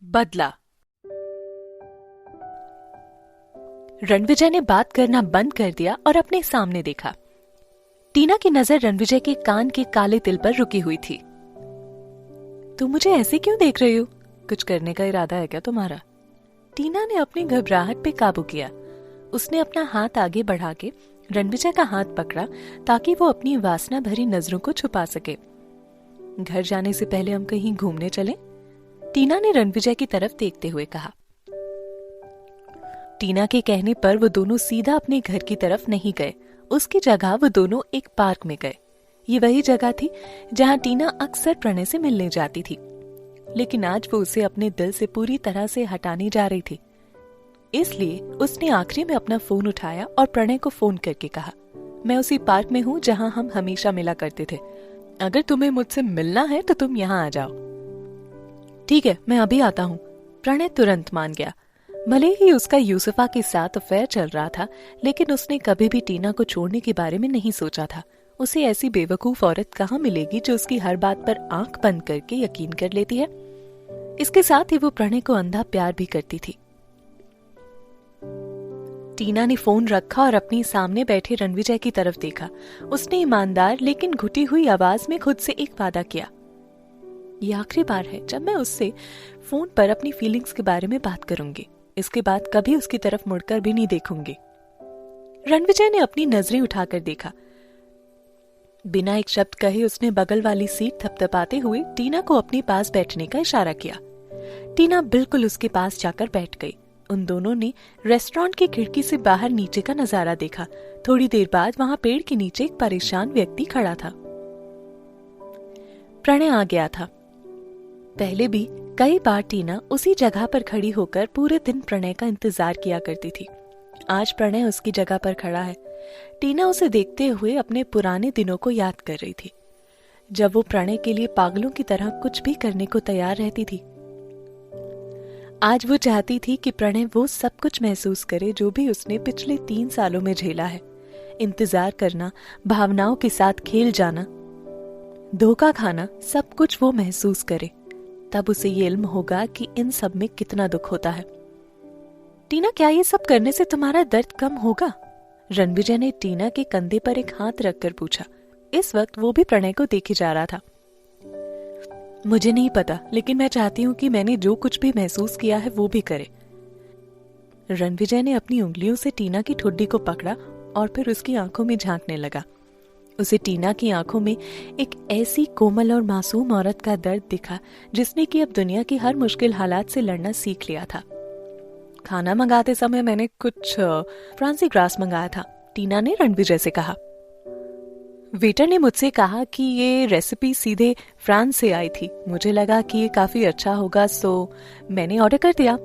बदला। रणविजय ने बात करना बंद कर दिया और अपने सामने देखा। टीना की नजर रणविजय के कान के काले तिल पर रुकी हुई थी। तुम मुझे ऐसे क्यों देख रही हो? कुछ करने का इरादा है क्या तुम्हारा? टीना ने अपनी घबराहट पे काबू किया। उसने अपना हाथ आगे बढ़ा के रणविजय का हाथ पकड़ा ताकि वो अपनी वासना भरी नजरों को छुपा सके। घर जाने से पहले हम कहीं घूमने चलें? टीना ने रणविजय की तरफ देखते हुए कहा। टीना के कहने पर वो दोनों सीधा अपने घर की तरफ नहीं गए। उसकी जगह वो दोनों एक पार्क में गए। ये वही जगह थी जहां टीना अक्सर प्रणय से मिलने जाती थी, लेकिन आज वो उसे अपने दिल से पूरी तरह से हटाने जा रही थी। इसलिए उसने आखिरी में अपना फोन उठाया और प्रणय को फोन करके कहा, मैं उसी पार्क में हूं जहां हम हमेशा मिला करते थे। अगर तुम्हें मुझसे मिलना है तो तुम यहाँ आ जाओ। ठीक है, मैं अभी आता हूँ। प्रणय तुरंत मान गया। भले ही उसका यूसुफा के साथ अफेयर चल रहा था, लेकिन उसने कभी भी टीना को छोड़ने के बारे में नहीं सोचा था। उसे ऐसी बेवकूफ औरत कहाँ मिलेगी जो उसकी हर बात पर आंख बंद करके यकीन कर लेती है। इसके साथ ही वो प्रणय को अंधा प्यार भी करती थी। टीना ने फोन रखा और अपनी सामने बैठे रणविजय की तरफ देखा। उसने ईमानदार लेकिन घुटी हुई आवाज में खुद से एक वादा किया, ये आखिरी बार है जब मैं उससे फोन पर अपनी फीलिंग्स के बारे में बात करूंगी। इसके बाद कभी उसकी तरफ मुड़कर भी नहीं देखूंगी। रणविजय ने अपनी नजरें उठाकर देखा। बिना एक शब्द कहे उसने बगल वाली सीट थपथपाते हुए टीना को अपने पास बैठने का इशारा किया। टीना बिल्कुल उसके पास जाकर बैठ गई। उन दोनों ने रेस्टोरेंट की खिड़की से बाहर नीचे का नजारा देखा। थोड़ी देर बाद वहां पेड़ के नीचे एक परेशान व्यक्ति खड़ा था। प्रणय आ गया था। पहले भी कई बार टीना उसी जगह पर खड़ी होकर पूरे दिन प्रणय का इंतजार किया करती थी। आज प्रणय उसकी जगह पर खड़ा है। टीना उसे देखते हुए अपने पुराने दिनों को याद कर रही थी, जब वो प्रणय के लिए पागलों की तरह कुछ भी करने को तैयार रहती थी। आज वो चाहती थी कि प्रणय वो सब कुछ महसूस करे जो भी उसने पिछले 3 सालों में झेला है। इंतजार करना, भावनाओं के साथ खेल जाना, धोखा खाना, सब कुछ वो महसूस करे। तब उसे ये इल्म होगा कि इन सब में कितना दुख होता है। टीना, क्या ये सब करने से तुम्हारा दर्द कम होगा? रणविजय ने टीना के कंधे पर एक हाथ रखकर पूछा। इस वक्त वो भी प्रणय को देखे जा रहा था। मुझे नहीं पता, लेकिन मैं चाहती हूँ कि मैंने जो कुछ भी महसूस किया है वो भी करे। रणविजय ने अपनी उंगलियों से टीना की ठुड्डी को पकड़ा और फिर उसकी आंखों में झांकने लगा। उसे टीना की आंखों में एक ऐसी कोमल और मासूम औरत का दर्द दिखा जिसने कि अब दुनिया की हर मुश्किल हालात से लड़ना सीख लिया था। खाना मंगाते समय मैंने कुछ फ्रांसी ग्रास मंगाया था, टीना ने रणविजय से कहा। वेटर ने मुझसे कहा कि ये रेसिपी सीधे फ्रांस से आई थी। मुझे लगा कि ये काफी अच्छा होगा, सो मैंने ऑर्डर कर दिया।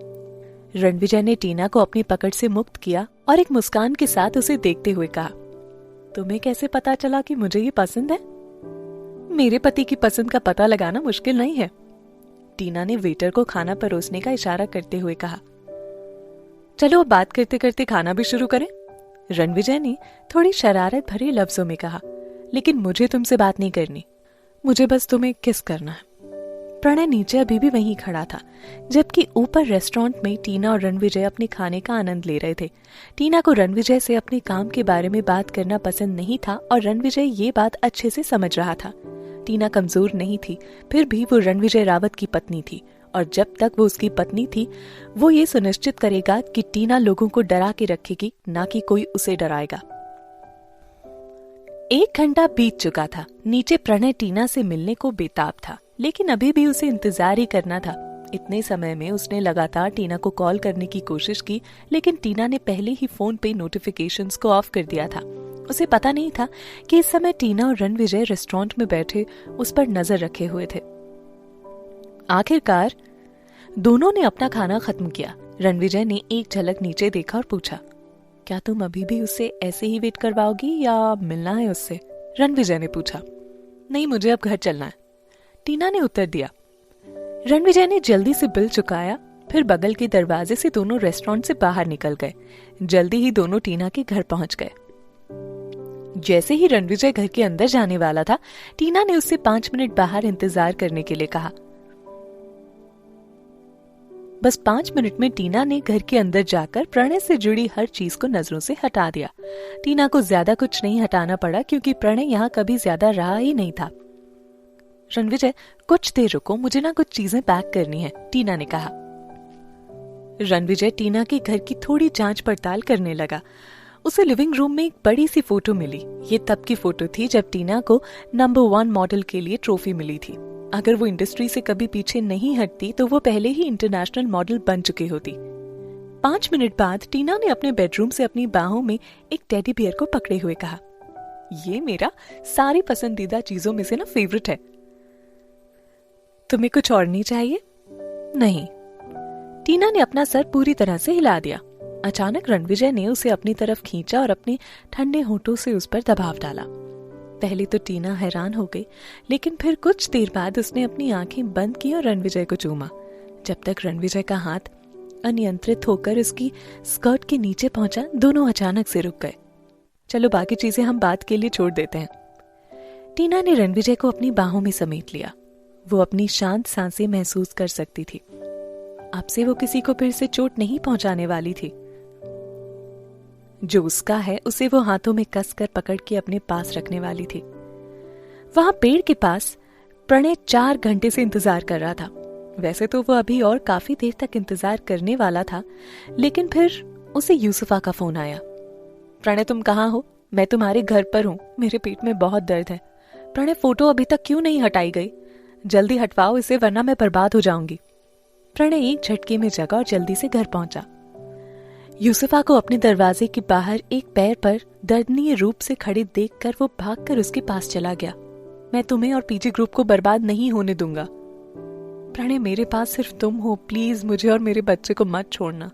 रणविजय ने टीना को अपनी पकड़ से मुक्त किया और एक मुस्कान के साथ उसे देखते हुए कहा, तुम्हें कैसे पता चला कि मुझे ये पसंद है? मेरे पति की पसंद का पता लगाना मुश्किल नहीं है, टीना ने वेटर को खाना परोसने का इशारा करते हुए कहा। चलो अब बात करते करते खाना भी शुरू करें, रणविजय ने थोड़ी शरारत भरे लफ्जों में कहा। लेकिन मुझे तुमसे बात नहीं करनी, मुझे बस तुम्हें किस करना है। प्रणय नीचे अभी भी वहीं खड़ा था, जबकि ऊपर रेस्टोरेंट में टीना और रणविजय अपने खाने का आनंद ले रहे थे। टीना को रणविजय से अपने काम के बारे में बात करना पसंद नहीं था और रणविजय ये बात अच्छे से समझ रहा था। टीना कमजोर नहीं थी, फिर भी वो रणविजय रावत की पत्नी थी और जब तक वो उसकी पत्नी थी वो ये सुनिश्चित करेगा कि टीना लोगों को डरा के रखेगी, ना कि कोई उसे डराएगा। 1 घंटा बीत चुका था। नीचे प्रणय टीना से मिलने को बेताब था, लेकिन अभी भी उसे इंतजार ही करना था। इतने समय में उसने लगातार टीना को कॉल करने की कोशिश की, लेकिन टीना ने पहले ही फोन पे नोटिफिकेशंस को ऑफ कर दिया था। उसे पता नहीं था कि इस समय टीना और रणविजय रेस्टोरेंट में बैठे उस पर नजर रखे हुए थे। आखिरकार दोनों ने अपना खाना खत्म किया। रणविजय ने एक झलक नीचे देखा और पूछा, क्या तुम अभी भी उससे ऐसे ही वेट करवाओगी या मिलना है उससे? रणविजय ने पूछा। नहीं, मुझे अब घर चलना है, टीना ने उत्तर दिया। रणविजय ने जल्दी से बिल चुकाया, फिर बगल के दरवाजे से दोनों रेस्टोरेंट से बाहर निकल गए। जल्दी ही दोनों टीना के घर पहुंच गए। जैसे ही रणविजय घर के अंदर जाने वाला था, टीना ने उससे 5 मिनट बाहर इंतजार करने के लिए कहा। बस 5 मिनट में टीना ने घर के अंदर जाकर प्रणय से जुड़ी हर चीज को नजरों से हटा दिया। टीना को ज्यादा कुछ नहीं हटाना पड़ा क्योंकि प्रणय यहाँ कभी ज्यादा रहा ही नहीं था। रणविजय, कुछ देर रुको, मुझे ना कुछ चीजें पैक करनी है, टीना ने कहा। रणविजय टीना के घर की थोड़ी जांच पड़ताल करने लगा। उसे लिविंग रूम में एक बड़ी सी फोटो मिली। ये तब की फोटो थी जब टीना को नंबर 1 मॉडल के लिए ट्रॉफी मिली थी। अगर वो इंडस्ट्री से कभी पीछे नहीं हटती तो वो पहले ही इंटरनेशनल मॉडल बन चुकी होती। 5 मिनट बाद टीना ने अपने बेडरूम से अपनी बाहों में एक टेडी बियर को पकड़े हुए कहा, ये मेरा सारी पसंदीदा चीजों में से ना फेवरेट है। तुम्हें कुछ और नहीं चाहिए? नहीं। टीना ने अपना सर पूरी तरह से हिला दिया। अचानक रणविजय ने उसे अपनी तरफ खींचा और अपने ठंडे होठों से उस पर दबाव डाला। पहले तो टीना हैरान हो गई, लेकिन फिर कुछ देर बाद उसने अपनी आंखें बंद की और रणविजय को चूमा। जब तक रणविजय का हाथ अनियंत्रित होकर उसकी स्कर्ट के नीचे पहुंचा, दोनों अचानक से रुक गए। चलो बाकी चीजें हम बात के लिए छोड़ देते हैं। टीना ने रणविजय को अपनी बाहों में समेट लिया। वो अपनी शांत सांसें महसूस कर सकती थी। अब से वो किसी को फिर से चोट नहीं पहुंचाने वाली थी। जो उसका है उसे वो हाथों में कसकर पकड़ के अपने पास रखने वाली थी। वहां पेड़ के पास प्रणय 4 घंटे से इंतजार कर रहा था। वैसे तो वो अभी और काफी देर तक इंतजार करने वाला था, लेकिन फिर उसे यूसुफा का फोन आया। प्रणय, तुम कहाँ हो? मैं तुम्हारे घर पर हूँ, मेरे पेट में बहुत दर्द है। प्रणय, फोटो अभी तक क्यों नहीं हटाई गई? जल्दी हटवाओ इसे, वरना मैं बर्बाद हो जाऊंगी। प्रणय एक झटके में जगा और जल्दी से घर पहुंचा। यूसुफा को अपने दरवाजे के बाहर एक पैर पर दर्दनीय रूप से खड़ी देखकर वो भागकर उसके पास चला गया। मैं तुम्हें और पीजी ग्रुप को बर्बाद नहीं होने दूंगा। प्रणय, मेरे पास सिर्फ तुम हो, प्लीज मुझे और मेरे बच्चे को मत छोड़ना।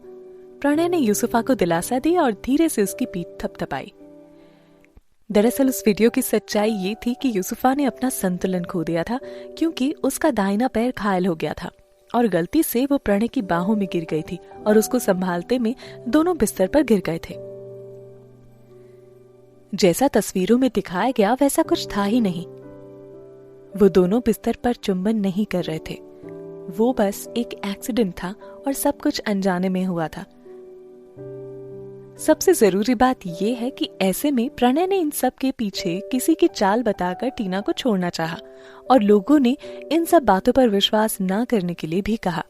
प्रणय ने यूसुफा को दिलासा दिया और धीरे से उसकी पीठ थपथपाई। दरअसल उस वीडियो की सच्चाई ये थी कि यूसुफा ने अपना संतुलन खो दिया था क्योंकि उसका दाहिना पैर घायल हो गया था और गलती से वो प्रणय की बाहों में गिर गई थी और उसको संभालते में दोनों बिस्तर पर गिर गए थे। जैसा तस्वीरों में दिखाया गया वैसा कुछ था ही नहीं। वो दोनों बिस्तर पर चुंबन नहीं कर रहे थे। वो बस एक एक्सीडेंट था और सब कुछ अनजाने में हुआ था। सबसे जरूरी बात यह है कि ऐसे में प्रणय ने इन सब के पीछे किसी की चाल बताकर टीना को छोड़ना चाहा और लोगों ने इन सब बातों पर विश्वास न करने के लिए भी कहा।